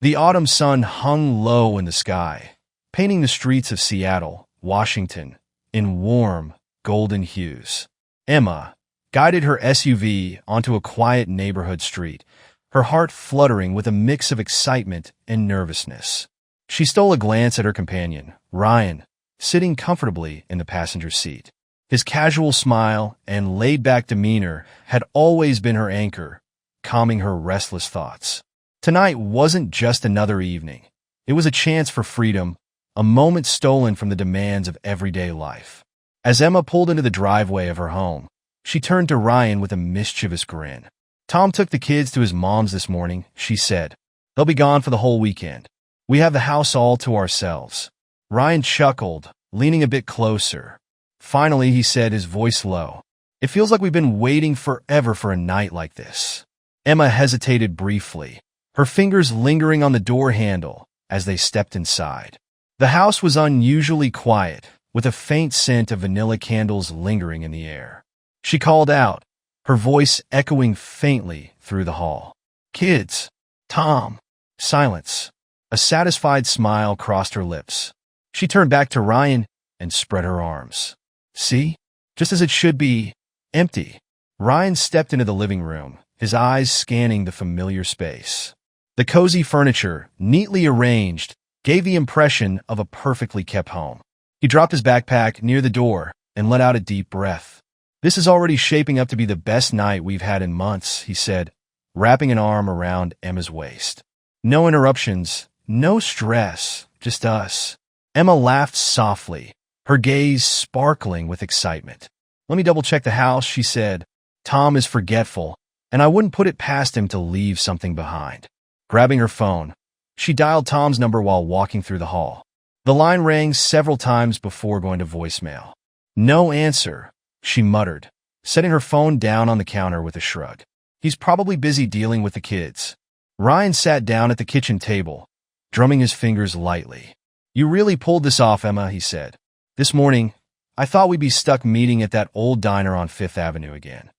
The autumn sun hung low in the sky, painting the streets of Seattle, Washington, in warm, golden hues. Emma guided her SUV onto a quiet neighborhood street, her heart fluttering with a mix of excitement and nervousness. She stole a glance at her companion, Ryan, sitting comfortably in the passenger seat. His casual smile and laid-back demeanor had always been her anchor, calming her restless thoughts. Tonight wasn't just another evening. It was a chance for freedom, a moment stolen from the demands of everyday life. As Emma pulled into the driveway of her home, she turned to Ryan with a mischievous grin. "Tom took the kids to his mom's this morning," she said. "They'll be gone for the whole weekend. We have the house all to ourselves." Ryan chuckled, leaning a bit closer. Finally, he said, his voice low, "It feels like we've been waiting forever for a night like this." Emma hesitated briefly, her fingers lingering on the door handle as they stepped inside. The house was unusually quiet, with a faint scent of vanilla candles lingering in the air. She called out, her voice echoing faintly through the hall. "Kids! Tom!" Silence. A satisfied smile crossed her lips. She turned back to Ryan and spread her arms. "See? Just as it should be. Empty." Ryan stepped into the living room, his eyes scanning the familiar space. The cozy furniture, neatly arranged, gave the impression of a perfectly kept home. He dropped his backpack near the door and let out a deep breath. "This is already shaping up to be the best night we've had in months," he said, wrapping an arm around Emma's waist. "No interruptions, no stress, just us." Emma laughed softly, her gaze sparkling with excitement. "Let me double-check the house," she said. "Tom is forgetful, and I wouldn't put it past him to leave something behind." Grabbing her phone, she dialed Tom's number while walking through the hall. The line rang several times before going to voicemail. "No answer," she muttered, setting her phone down on the counter with a shrug. "He's probably busy dealing with the kids." Ryan sat down at the kitchen table, drumming his fingers lightly. "You really pulled this off, Emma," he said. "This morning, I thought we'd be stuck meeting at that old diner on Fifth Avenue again."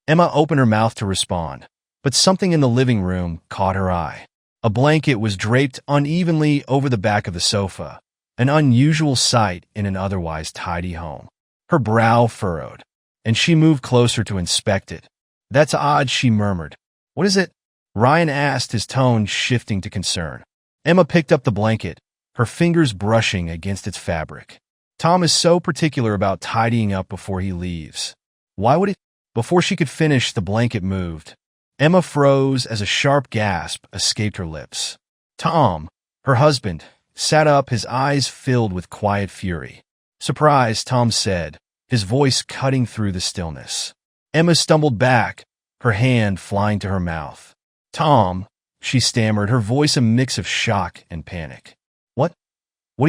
Emma opened her mouth to respond, but something in the living room caught her eye. A blanket was draped unevenly over the back of the sofa, an unusual sight in an otherwise tidy home. Her brow furrowed, and she moved closer to inspect it. "That's odd," she murmured. "What is it?" Ryan asked, his tone shifting to concern. Emma picked up the blanket, her fingers brushing against its fabric. "Tom is so particular about tidying up before he leaves. Why would it?" Before she could finish, the blanket moved. Emma froze as a sharp gasp escaped her lips. Tom, her husband, sat up, his eyes filled with quiet fury. "Surprise," Tom said, his voice cutting through the stillness. Emma stumbled back, her hand flying to her mouth. "Tom," she stammered, her voice a mix of shock and panic. What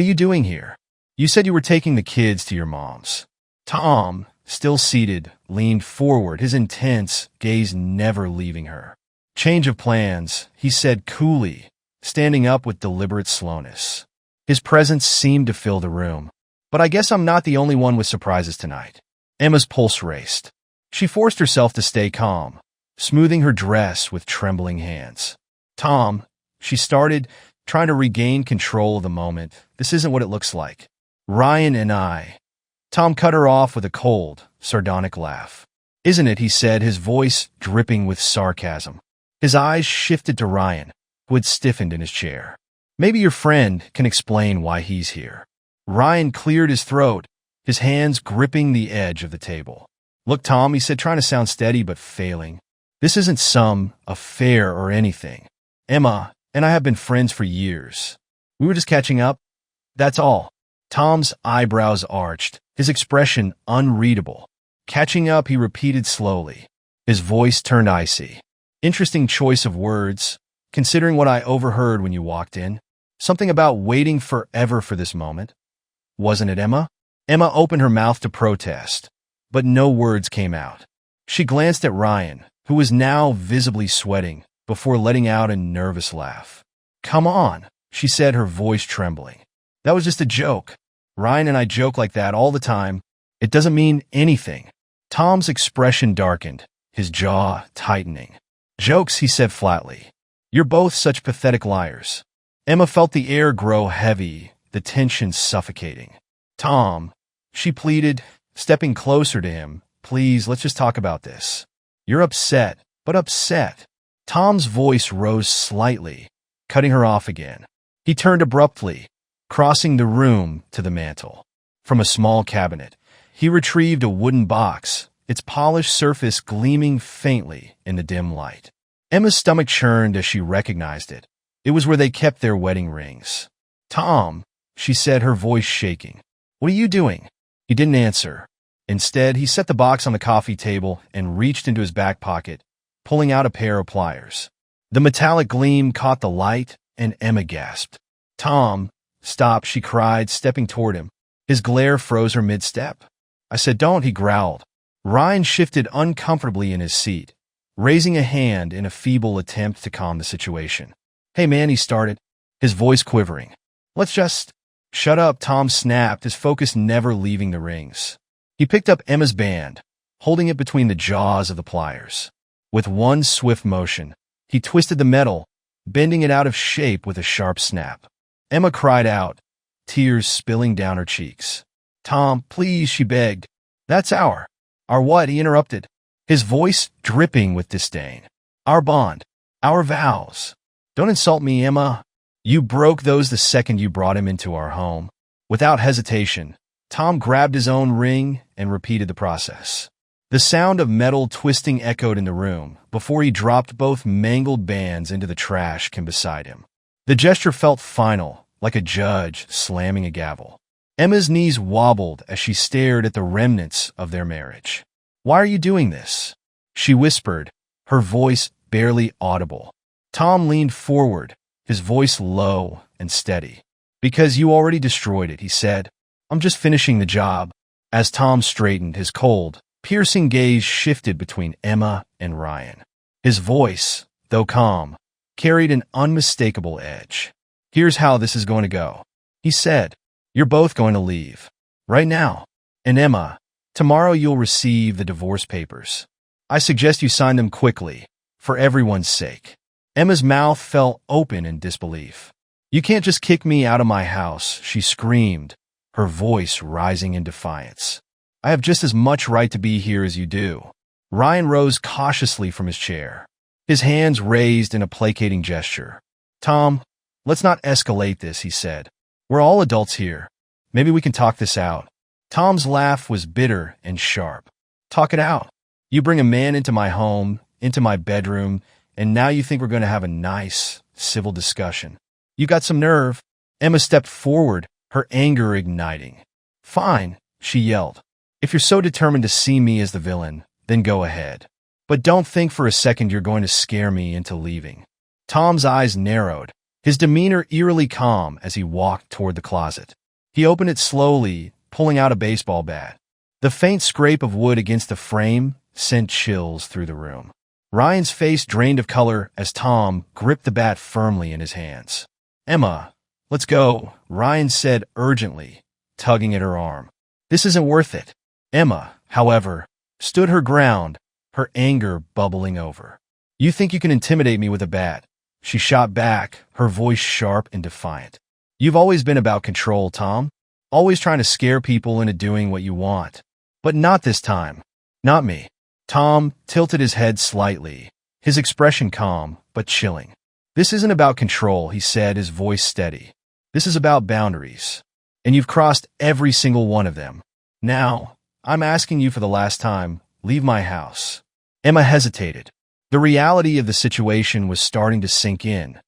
are you doing here? You said you were taking the kids to your mom's." Tom, still seated, leaned forward, his intense gaze never leaving her. "Change of plans," he said coolly, standing up with deliberate slowness. His presence seemed to fill the room. "But I guess I'm not the only one with surprises tonight." Emma's pulse raced. She forced herself to stay calm, smoothing her dress with trembling hands. "Tom," she started, trying to regain control of the moment. "This isn't what it looks like. Ryan and I." Tom cut her off with a cold, sardonic laugh. "Isn't it?" he said, his voice dripping with sarcasm. His eyes shifted to Ryan, who had stiffened in his chair. "Maybe your friend can explain why he's here." Ryan cleared his throat, his hands gripping the edge of the table. "Look, Tom," he said, trying to sound steady but failing. "This isn't some affair or anything. Emma and I have been friends for years. We were just catching up. That's all." Tom's eyebrows arched, his expression unreadable. "Catching up," he repeated slowly. His voice turned icy. "Interesting choice of words, considering what I overheard when you walked in. Something about waiting forever for this moment. Wasn't it, Emma?" Emma opened her mouth to protest, but no words came out. She glanced at Ryan, who was now visibly sweating, before letting out a nervous laugh. "Come on," she said, her voice trembling. "That was just a joke. Ryan and I joke like that all the time. It doesn't mean anything." Tom's expression darkened, his jaw tightening. "Jokes," he said flatly. You're both such pathetic liars. Emma felt the air grow heavy, the tension suffocating. Tom, she pleaded, stepping closer to him, please, let's just talk about this. You're upset, but upset. Tom's voice rose slightly, cutting her off again. He turned abruptly, crossing the room to the mantel. From a small cabinet, he retrieved a wooden box, its polished surface gleaming faintly in the dim light. Emma's stomach churned as she recognized it. It was where they kept their wedding rings. Tom, she said, her voice shaking. What are you doing? He didn't answer. Instead, he set the box on the coffee table and reached into his back pocket, pulling out a pair of pliers. The metallic gleam caught the light, and Emma gasped. Tom, stop, she cried, stepping toward him. His glare froze her mid-step. I said don't, he growled. Ryan shifted uncomfortably in his seat, raising a hand in a feeble attempt to calm the situation. Hey man, he started, his voice quivering. Let's just... Shut up, Tom snapped, his focus never leaving the rings. He picked up Emma's band, holding it between the jaws of the pliers. With one swift motion, he twisted the metal, bending it out of shape with a sharp snap. Emma cried out, tears spilling down her cheeks. Tom, please, she begged. That's our what? He interrupted, his voice dripping with disdain. Our bond, our vows. Don't insult me, Emma. You broke those the second you brought him into our home. Without hesitation, Tom grabbed his own ring and repeated the process. The sound of metal twisting echoed in the room before he dropped both mangled bands into the trash can beside him. The gesture felt final, like a judge slamming a gavel. Emma's knees wobbled as she stared at the remnants of their marriage. Why are you doing this? She whispered, her voice barely audible. Tom leaned forward, his voice low and steady. Because you already destroyed it, he said. I'm just finishing the job. As Tom straightened, his cold, piercing gaze shifted between Emma and Ryan. His voice, though calm, carried an unmistakable edge. Here's how this is going to go, he said. You're both going to leave. Right now. And Emma, tomorrow you'll receive the divorce papers. I suggest you sign them quickly, for everyone's sake. Emma's mouth fell open in disbelief. You can't just kick me out of my house, she screamed, her voice rising in defiance. I have just as much right to be here as you do. Ryan rose cautiously from his chair, his hands raised in a placating gesture. Tom, let's not escalate this, he said. We're all adults here. Maybe we can talk this out. Tom's laugh was bitter and sharp. Talk it out. You bring a man into my home, into my bedroom, and now you think we're going to have a nice, civil discussion. You got some nerve. Emma stepped forward, her anger igniting. Fine, she yelled. If you're so determined to see me as the villain, then go ahead. But don't think for a second you're going to scare me into leaving. Tom's eyes narrowed, his demeanor eerily calm as he walked toward the closet. He opened it slowly, pulling out a baseball bat. The faint scrape of wood against the frame sent chills through the room. Ryan's face drained of color as Tom gripped the bat firmly in his hands. Emma, let's go, Ryan said urgently, tugging at her arm. This isn't worth it. Emma, however, stood her ground, her anger bubbling over. You think you can intimidate me with a bat? She shot back, her voice sharp and defiant. You've always been about control, Tom. Always trying to scare people into doing what you want. But not this time. Not me. Tom tilted his head slightly, his expression calm but chilling. This isn't about control, he said, his voice steady. This is about boundaries. And you've crossed every single one of them. Now, I'm asking you for the last time, leave my house. Emma hesitated. The reality of the situation was starting to sink in,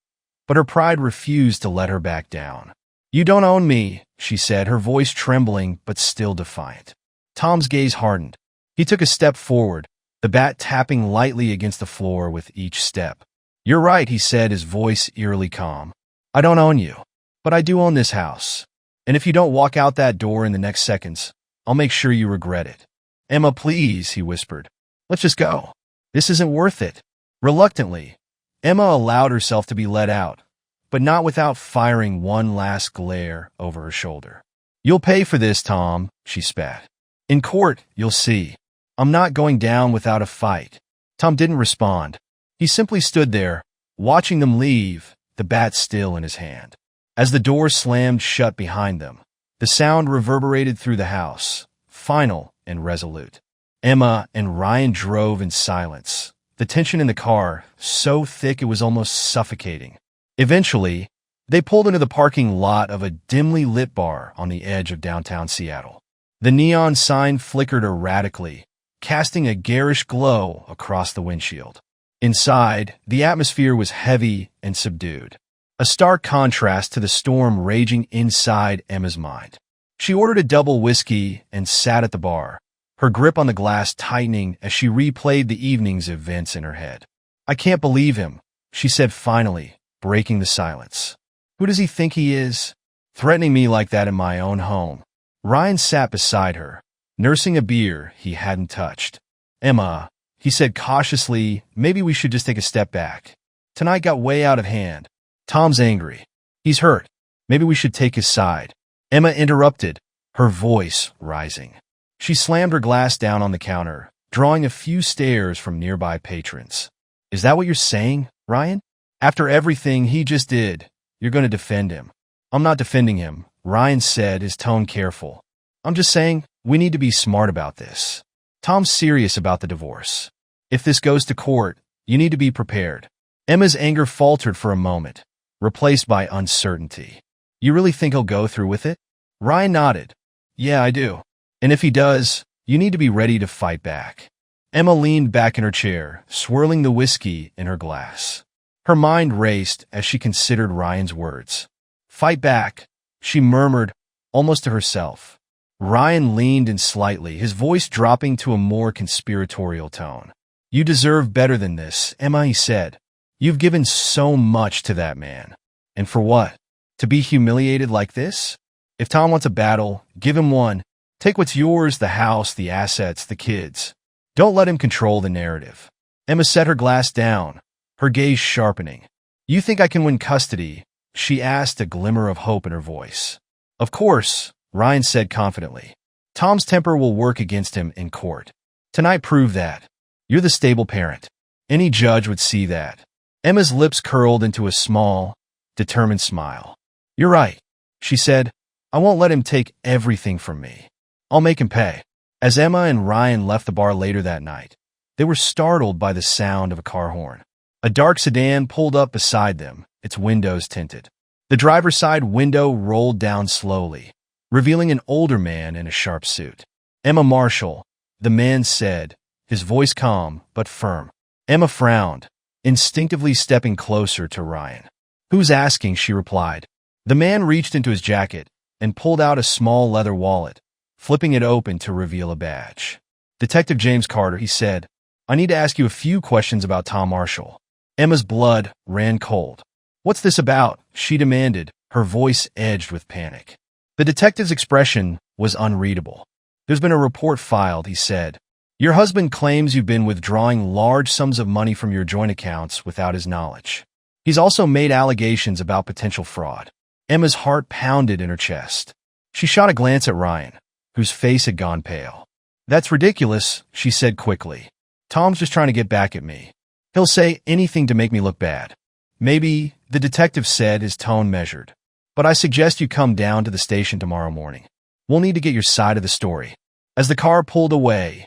but her pride refused to let her back down. You don't own me, she said, her voice trembling but still defiant. Tom's gaze hardened. He took a step forward, the bat tapping lightly against the floor with each step. You're right, he said, his voice eerily calm. I don't own you, but I do own this house. And if you don't walk out that door in the next seconds, I'll make sure you regret it. Emma, please, he whispered. Let's just go. This isn't worth it. Reluctantly, Emma allowed herself to be let out, but not without firing one last glare over her shoulder. You'll pay for this, Tom, she spat. In court, you'll see. I'm not going down without a fight. Tom didn't respond. He simply stood there, watching them leave, the bat still in his hand. As the door slammed shut behind them, the sound reverberated through the house, final and resolute. Emma and Ryan drove in silence, the tension in the car so thick it was almost suffocating. Eventually, they pulled into the parking lot of a dimly lit bar on the edge of downtown Seattle. The neon sign flickered erratically, casting a garish glow across the windshield. Inside, the atmosphere was heavy and subdued, a stark contrast to the storm raging inside Emma's mind. She ordered a double whiskey and sat at the bar, her grip on the glass tightening as she replayed the evening's events in her head. "I can't believe him," she said finally, breaking the silence. "Who does he think he is? Threatening me like that in my own home." Ryan sat beside her, nursing a beer he hadn't touched. "Emma," he said cautiously, "maybe we should just take a step back. Tonight got way out of hand. Tom's angry. He's hurt. Maybe we should take his side." Emma interrupted, her voice rising. She slammed her glass down on the counter, drawing a few stares from nearby patrons. "Is that what you're saying, Ryan? After everything he just did, you're going to defend him?" "I'm not defending him," Ryan said, his tone careful. "I'm just saying we need to be smart about this. Tom's serious about the divorce. If this goes to court, you need to be prepared." Emma's anger faltered for a moment, replaced by uncertainty. "You really think he'll go through with it?" Ryan nodded. "Yeah, I do. And if he does, you need to be ready to fight back." Emma leaned back in her chair, swirling the whiskey in her glass. Her mind raced as she considered Ryan's words. "Fight back," she murmured, almost to herself. Ryan leaned in slightly, his voice dropping to a more conspiratorial tone. "You deserve better than this, Emma," he said. "You've given so much to that man. And for what? To be humiliated like this? If Tom wants a battle, give him one. Take what's yours, the house, the assets, the kids. Don't let him control the narrative." Emma set her glass down, her gaze sharpening. "You think I can win custody?" she asked, a glimmer of hope in her voice. "Of course," Ryan said confidently. "Tom's temper will work against him in court. Tonight proved that. You're the stable parent. Any judge would see that." Emma's lips curled into a small, determined smile. "You're right," she said. "I won't let him take everything from me. I'll make him pay." As Emma and Ryan left the bar later that night, they were startled by the sound of a car horn. A dark sedan pulled up beside them, its windows tinted. The driver's side window rolled down slowly, revealing an older man in a sharp suit. "Emma Marshall," the man said, his voice calm but firm. Emma frowned, instinctively stepping closer to Ryan. "Who's asking?" she replied. The man reached into his jacket and pulled out a small leather wallet, flipping it open to reveal a badge. "Detective James Carter," he said. "I need to ask you a few questions about Tom Marshall." Emma's blood ran cold. "What's this about?" she demanded, her voice edged with panic. The detective's expression was unreadable. "There's been a report filed," he said. "Your husband claims you've been withdrawing large sums of money from your joint accounts without his knowledge. He's also made allegations about potential fraud." Emma's heart pounded in her chest. She shot a glance at Ryan, whose face had gone pale. "That's ridiculous," she said quickly. "Tom's just trying to get back at me. He'll say anything to make me look bad." "Maybe," the detective said, his tone measured. "But I suggest you come down to the station tomorrow morning. We'll need to get your side of the story." As the car pulled away,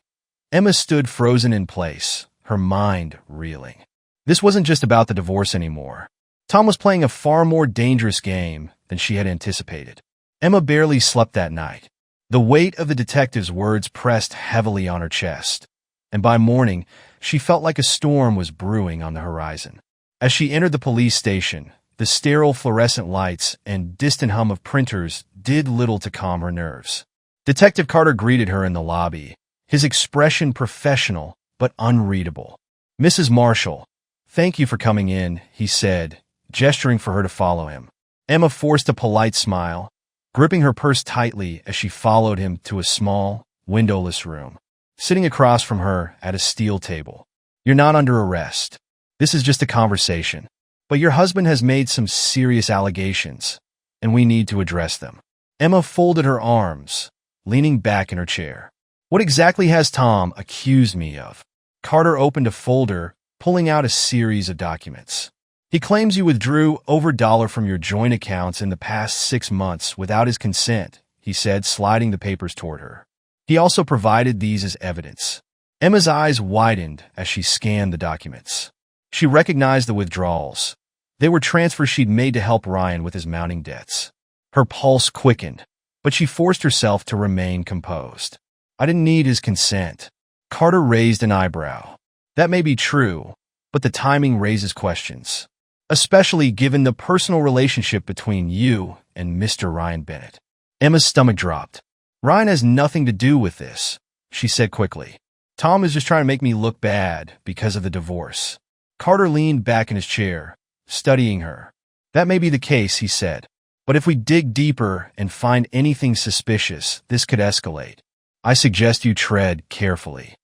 Emma stood frozen in place, her mind reeling. This wasn't just about the divorce anymore. Tom was playing a far more dangerous game than she had anticipated. Emma barely slept that night. The weight of the detective's words pressed heavily on her chest, and by morning, she felt like a storm was brewing on the horizon. As she entered the police station, the sterile fluorescent lights and distant hum of printers did little to calm her nerves. Detective Carter greeted her in the lobby, his expression professional but unreadable. "Mrs. Marshall, thank you for coming in," he said, gesturing for her to follow him. Emma forced a polite smile, gripping her purse tightly as she followed him to a small, windowless room. Sitting across from her at a steel table. "You're not under arrest. This is just a conversation. But your husband has made some serious allegations, and we need to address them." Emma folded her arms, leaning back in her chair. "What exactly has Tom accused me of?" Carter opened a folder, pulling out a series of documents. He claims you withdrew over $1 from your joint accounts in the past 6 months without his consent, he said, sliding the papers toward her. He also provided these as evidence. Emma's eyes widened as she scanned the documents. She recognized the withdrawals. They were transfers she'd made to help Ryan with his mounting debts. Her pulse quickened, but she forced herself to remain composed. I didn't need his consent. Carter raised an eyebrow. That may be true, but the timing raises questions, especially given the personal relationship between you and Mr. Ryan Bennett. Emma's stomach dropped. Ryan has nothing to do with this, she said quickly. Tom is just trying to make me look bad because of the divorce. Carter leaned back in his chair, studying her. That may be the case, he said. But if we dig deeper and find anything suspicious, this could escalate. I suggest you tread carefully.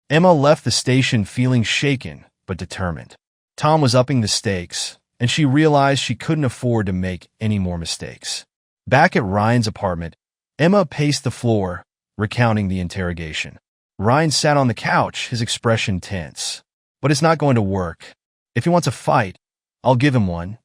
Emma left the station feeling shaken but determined. Tom was upping the stakes, and she realized she couldn't afford to make any more mistakes. Back at Ryan's apartment, Emma paced the floor, recounting the interrogation. Ryan sat on the couch, his expression tense. But it's not going to work. If he wants a fight, I'll give him one.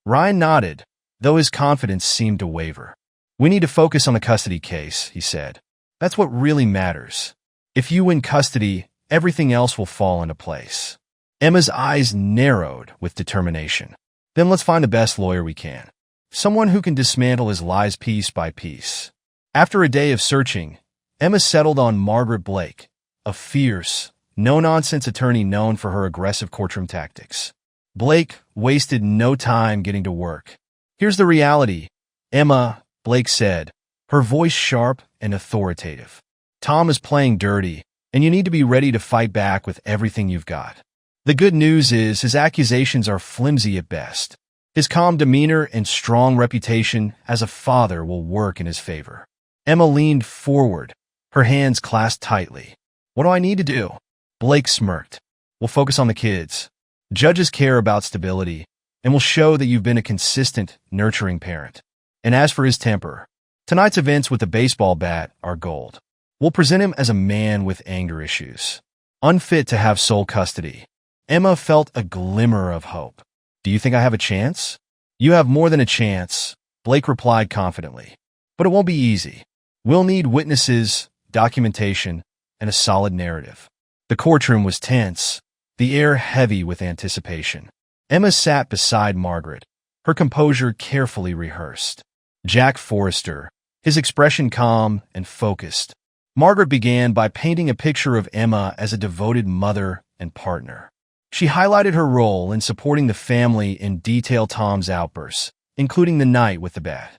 Ryan nodded, though his confidence seemed to waver. We need to focus on the custody case, he said. That's what really matters. If you win custody, everything else will fall into place. Emma's eyes narrowed with determination. Then let's find the best lawyer we can. Someone who can dismantle his lies piece by piece. After a day of searching, Emma settled on Margaret Blake, a fierce, no-nonsense attorney known for her aggressive courtroom tactics. Blake wasted no time getting to work. Here's the reality, Emma, Blake said, her voice sharp and authoritative. Tom is playing dirty, and you need to be ready to fight back with everything you've got. The good news is his accusations are flimsy at best. His calm demeanor and strong reputation as a father will work in his favor. Emma leaned forward, her hands clasped tightly. What do I need to do? Blake smirked. We'll focus on the kids. Judges care about stability, and will show that you've been a consistent, nurturing parent. And as for his temper, tonight's events with the baseball bat are gold. We'll present him as a man with anger issues, unfit to have sole custody. Emma felt a glimmer of hope. Do you think I have a chance? You have more than a chance, Blake replied confidently. But it won't be easy. We'll need witnesses, documentation, and a solid narrative. The courtroom was tense, the air heavy with anticipation. Emma sat beside Margaret, her composure carefully rehearsed. Jack Forrester, his expression calm and focused. Margaret began by painting a picture of Emma as a devoted mother and partner. She highlighted her role in supporting the family and detailed Tom's outbursts, including the night with the bat.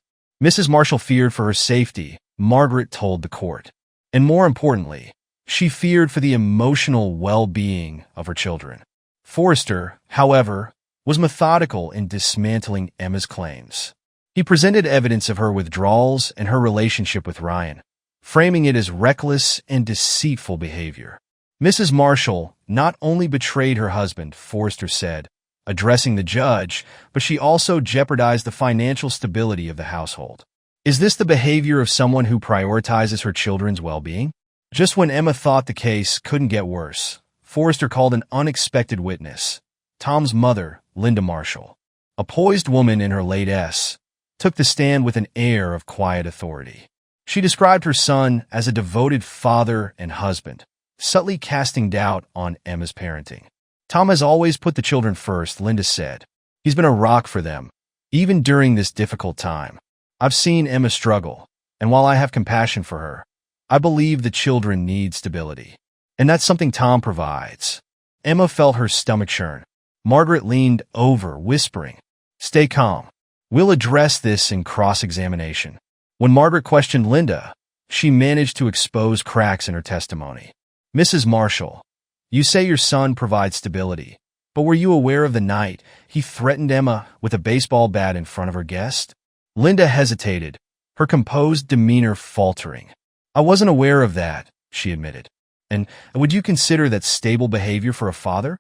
Mrs. Marshall feared for her safety, Margaret told the court. And more importantly, she feared for the emotional well-being of her children. Forrester, however, was methodical in dismantling Emma's claims. He presented evidence of her withdrawals and her relationship with Ryan, framing it as reckless and deceitful behavior. Mrs. Marshall not only betrayed her husband, Forrester said, addressing the judge, but she also jeopardized the financial stability of the household. Is this the behavior of someone who prioritizes her children's well-being? Just when Emma thought the case couldn't get worse, Forrester called an unexpected witness. Tom's mother, Linda Marshall, a poised woman in her late S, took the stand with an air of quiet authority. She described her son as a devoted father and husband, subtly casting doubt on Emma's parenting. Tom has always put the children first, Linda said. He's been a rock for them, even during this difficult time. I've seen Emma struggle, and while I have compassion for her, I believe the children need stability. And that's something Tom provides. Emma felt her stomach churn. Margaret leaned over, whispering, "Stay calm. We'll address this in cross-examination." When Margaret questioned Linda, she managed to expose cracks in her testimony. Mrs. Marshall, you say your son provides stability, but were you aware of the night he threatened Emma with a baseball bat in front of her guest? Linda hesitated, her composed demeanor faltering. I wasn't aware of that, she admitted. And would you consider that stable behavior for a father?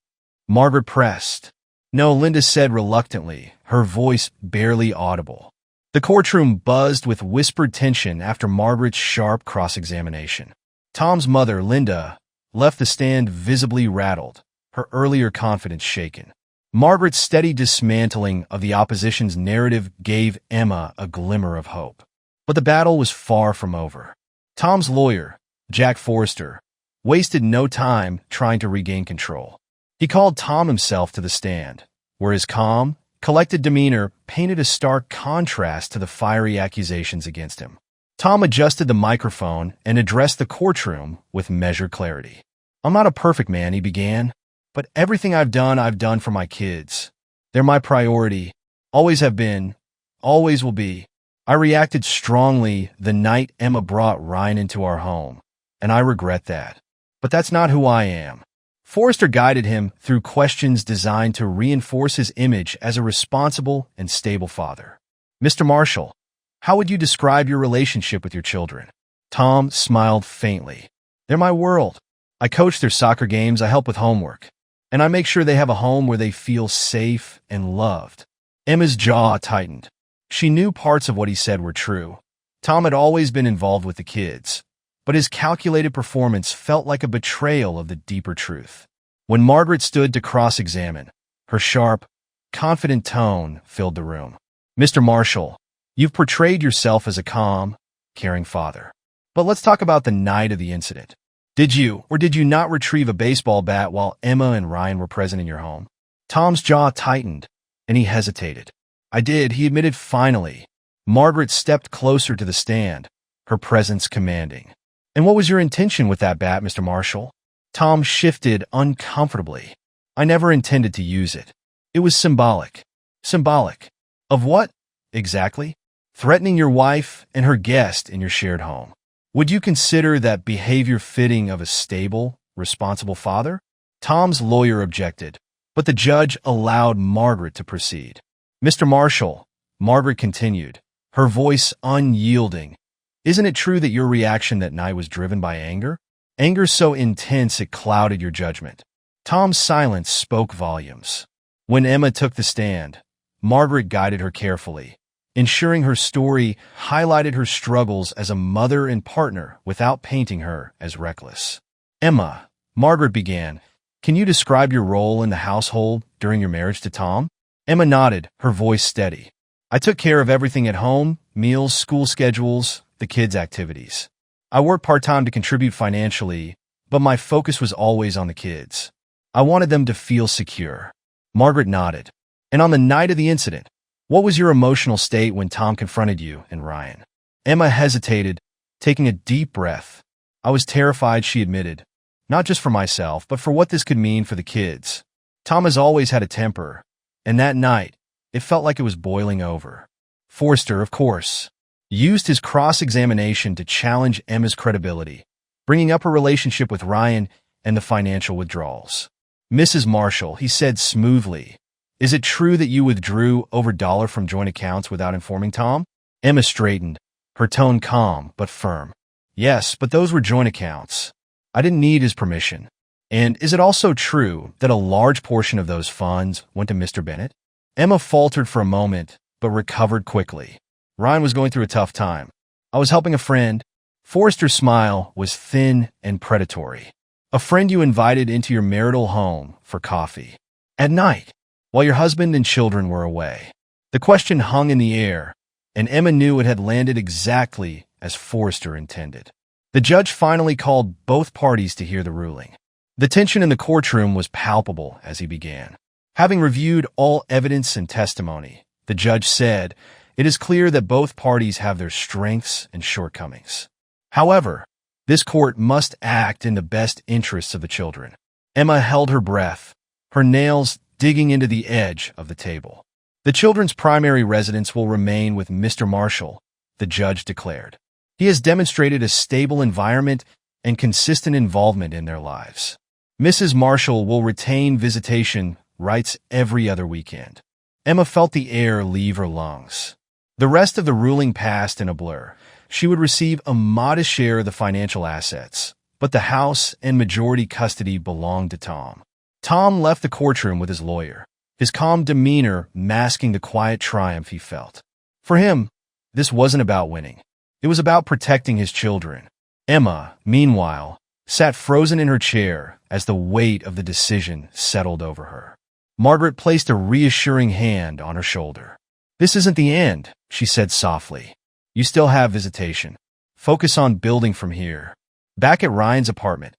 Margaret pressed. No, Linda said reluctantly, her voice barely audible. The courtroom buzzed with whispered tension after Margaret's sharp cross-examination. Tom's mother, Linda, left the stand visibly rattled, her earlier confidence shaken. Margaret's steady dismantling of the opposition's narrative gave Emma a glimmer of hope. But the battle was far from over. Tom's lawyer, Jack Forrester, wasted no time trying to regain control. He called Tom himself to the stand, where his calm, collected demeanor painted a stark contrast to the fiery accusations against him. Tom adjusted the microphone and addressed the courtroom with measured clarity. "I'm not a perfect man," he began, "but everything I've done for my kids. They're my priority, always have been, always will be. I reacted strongly the night Emma brought Ryan into our home, and I regret that. But that's not who I am." Forrester guided him through questions designed to reinforce his image as a responsible and stable father. "Mr. Marshall, how would you describe your relationship with your children?" Tom smiled faintly. "They're my world. I coach their soccer games, I help with homework, and I make sure they have a home where they feel safe and loved." Emma's jaw tightened. She knew parts of what he said were true. Tom had always been involved with the kids, but his calculated performance felt like a betrayal of the deeper truth. When Margaret stood to cross-examine, her sharp, confident tone filled the room. "Mr. Marshall, you've portrayed yourself as a calm, caring father. But let's talk about the night of the incident. Did you or did you not retrieve a baseball bat while Emma and Ryan were present in your home?" Tom's jaw tightened, and he hesitated. "I did," he admitted finally. Margaret stepped closer to the stand, her presence commanding. "And what was your intention with that bat, Mr. Marshall?" Tom shifted uncomfortably. "I never intended to use it. It was symbolic." "Symbolic? Of what, exactly?" "Threatening your wife and her guest in your shared home. Would you consider that behavior fitting of a stable, responsible father?" Tom's lawyer objected, but the judge allowed Margaret to proceed. "Mr. Marshall," Margaret continued, her voice unyielding, "isn't it true that your reaction that night was driven by anger? Anger so intense it clouded your judgment." Tom's silence spoke volumes. When Emma took the stand, Margaret guided her carefully, ensuring her story highlighted her struggles as a mother and partner without painting her as reckless. "Emma," Margaret began, "can you describe your role in the household during your marriage to Tom?" Emma nodded, her voice steady. "I took care of everything at home, meals, school schedules, the kids' activities. I worked part-time to contribute financially, but my focus was always on the kids. I wanted them to feel secure." Margaret nodded. "And on the night of the incident, what was your emotional state when Tom confronted you and Ryan?" Emma hesitated, taking a deep breath. "I was terrified," she admitted, "not just for myself, but for what this could mean for the kids. Tom has always had a temper, and that night, it felt like it was boiling over." Forrester, of course, used his cross-examination to challenge Emma's credibility, bringing up her relationship with Ryan and the financial withdrawals. "Mrs. Marshall," he said smoothly, "is it true that you withdrew over $1 from joint accounts without informing Tom?" Emma straightened, her tone calm but firm. "Yes, but those were joint accounts. I didn't need his permission." "And is it also true that a large portion of those funds went to Mr. Bennett?" Emma faltered for a moment, but recovered quickly. "Ryan was going through a tough time. I was helping a friend." Forrester's smile was thin and predatory. "A friend you invited into your marital home for coffee. At night, while your husband and children were away." The question hung in the air, and Emma knew it had landed exactly as Forrester intended. The judge finally called both parties to hear the ruling. The tension in the courtroom was palpable as he began. Having reviewed all evidence and testimony, the judge said, "It is clear that both parties have their strengths and shortcomings. However, this court must act in the best interests of the children." Emma held her breath, her nails digging into the edge of the table. "The children's primary residence will remain with Mr. Marshall," the judge declared. "He has demonstrated a stable environment and consistent involvement in their lives. Mrs. Marshall will retain visitation rights every other weekend." Emma felt the air leave her lungs. The rest of the ruling passed in a blur. She would receive a modest share of the financial assets, but the house and majority custody belonged to Tom. Tom left the courtroom with his lawyer, his calm demeanor masking the quiet triumph he felt. For him, this wasn't about winning. It was about protecting his children. Emma, meanwhile, sat frozen in her chair as the weight of the decision settled over her. Margaret placed a reassuring hand on her shoulder. "This isn't the end," she said softly. "You still have visitation. Focus on building from here." Back at Ryan's apartment,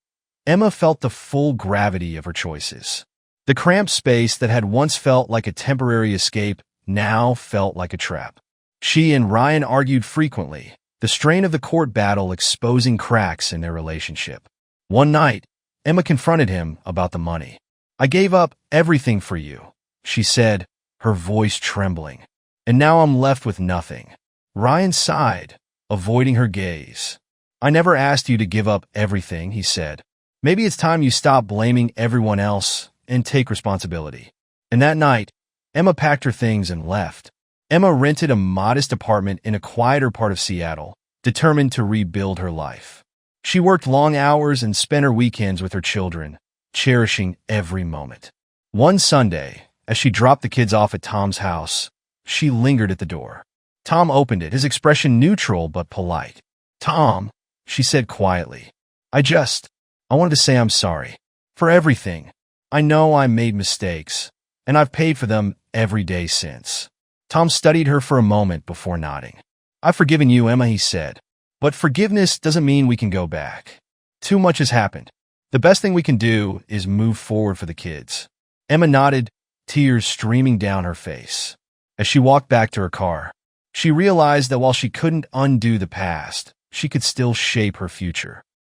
Emma felt the full gravity of her choices. The cramped space that had once felt like a temporary escape now felt like a trap. She and Ryan argued frequently, the strain of the court battle exposing cracks in their relationship. One night, Emma confronted him about the money. "I gave up everything for you," she said, her voice trembling. "And now I'm left with nothing." Ryan sighed, avoiding her gaze. "I never asked you to give up everything," he said. "Maybe it's time you stop blaming everyone else and take responsibility." And that night, Emma packed her things and left. Emma rented a modest apartment in a quieter part of Seattle, determined to rebuild her life. She worked long hours and spent her weekends with her children, cherishing every moment. One Sunday, as she dropped the kids off at Tom's house, she lingered at the door. Tom opened it, his expression neutral but polite. "Tom," she said quietly, I wanted to say I'm sorry. For everything. I know I made mistakes, and I've paid for them every day since." Tom studied her for a moment before nodding. "I've forgiven you, Emma," he said. "But forgiveness doesn't mean we can go back. Too much has happened. The best thing we can do is move forward for the kids." Emma nodded, tears streaming down her face. As she walked back to her car, she realized that while she couldn't undo the past, she could still shape her future.